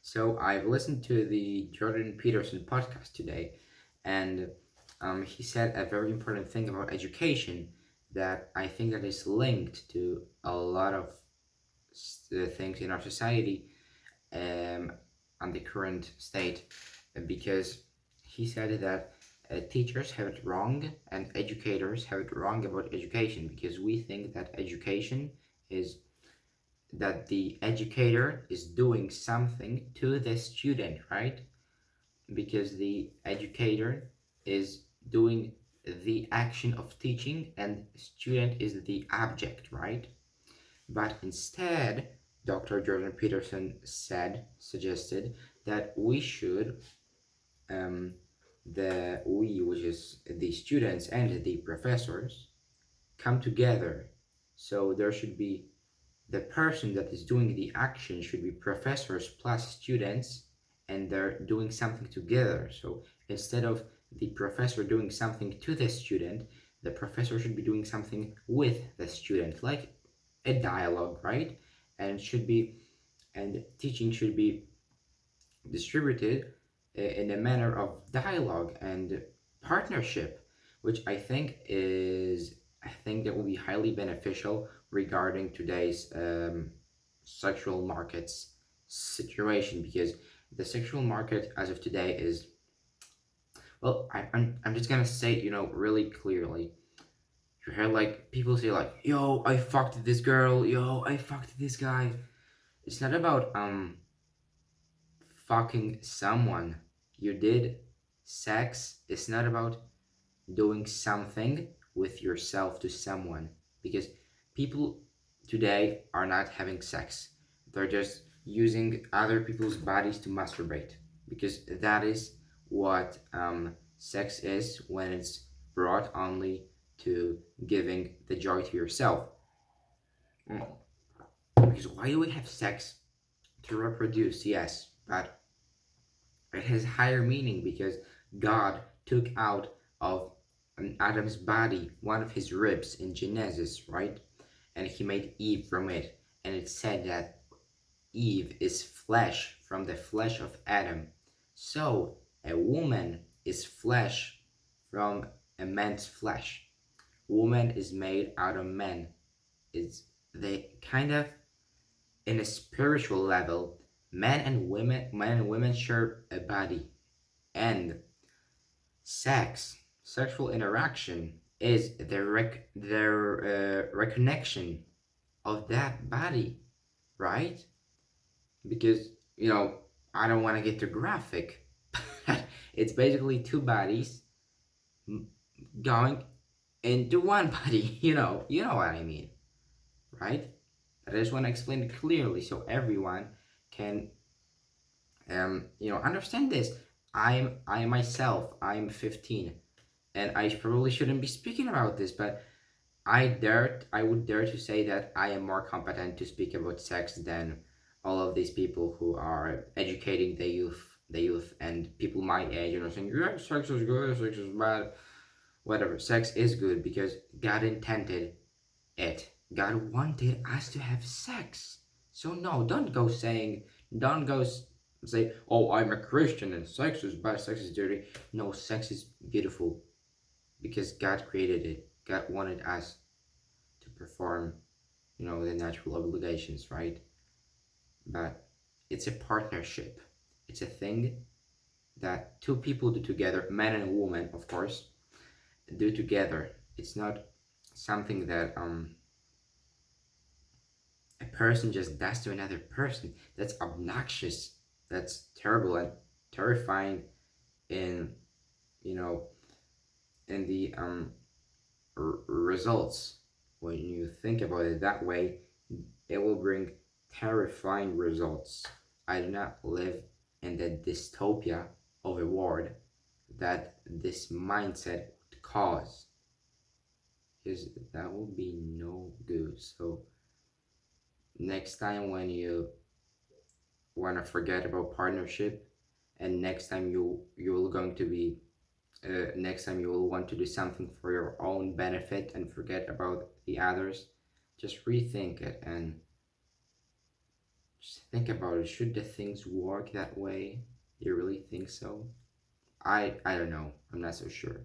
So I've listened to the Jordan Peterson podcast today, and he said a very important thing about education that I think that is linked to a lot of things in our society um, and the current state, because he said that teachers have it wrong and educators have it wrong about education because we think that education is that the educator is doing something to the student, right? Because the educator is doing the action of teaching and student is the object, right? But instead, Dr. Jordan Peterson suggested that we should, um, which is the students and the professors, come together. So there should be the person that is doing the action should be professors plus students, and they're doing something together. So instead of the professor doing something to the student, the professor should be doing something with the student, like a dialogue, right? And should be and teaching should be distributed in a manner of dialogue and partnership, which I think that will be highly beneficial regarding today's sexual markets situation, because the sexual market as of today is, well, I'm just gonna say, really clearly. You hear like people say like, yo, I fucked this girl, yo, I fucked this guy. It's not about fucking someone. You did sex. It's not about doing something with yourself to someone, because people today are not having sex. They're just using other people's bodies to masturbate, because that is what sex is when it's brought only to giving the joy to yourself. Mm. Because why do we have sex? To reproduce, yes, but it has higher meaning because God took out of Adam's body one of his ribs in Genesis, right? And he made Eve from it. And it said that Eve is flesh from the flesh of Adam. So a woman is flesh from a man's flesh. Woman is made out of men. It's they kind of in a spiritual level, men and women share a body, and sexual interaction is their reconnection of that body, right? Because I don't want to get too graphic. It's basically two bodies going into one body. You know what I mean, right? I just want to explain it clearly so everyone can understand this. I myself, I'm 15, and I probably shouldn't be speaking about this, but I would dare to say that I am more competent to speak about sex than all of these people who are educating the youth and people my age, saying, yeah, sex is good, sex is bad, whatever. Sex is good because God intended it. God wanted us to have sex. So no, don't go say, oh, I'm a Christian and sex is bad, sex is dirty. No, sex is beautiful because God created it. God wanted us to perform, the natural obligations, right? But it's a partnership. It's a thing that two people do together, man and woman, of course, do together. It's not something that a person just does to another person. That's obnoxious. That's terrible and terrifying in you know in the results. When you think about it that way, it will bring terrifying results. I do not live in the dystopia of a world that this mindset would cause, because that will be no good. So next time when you want to forget about partnership, and next time you will want to do something for your own benefit and forget about the others, just rethink it and Just think about it. Should the things work that way? You really think so? I don't know. I'm not so sure.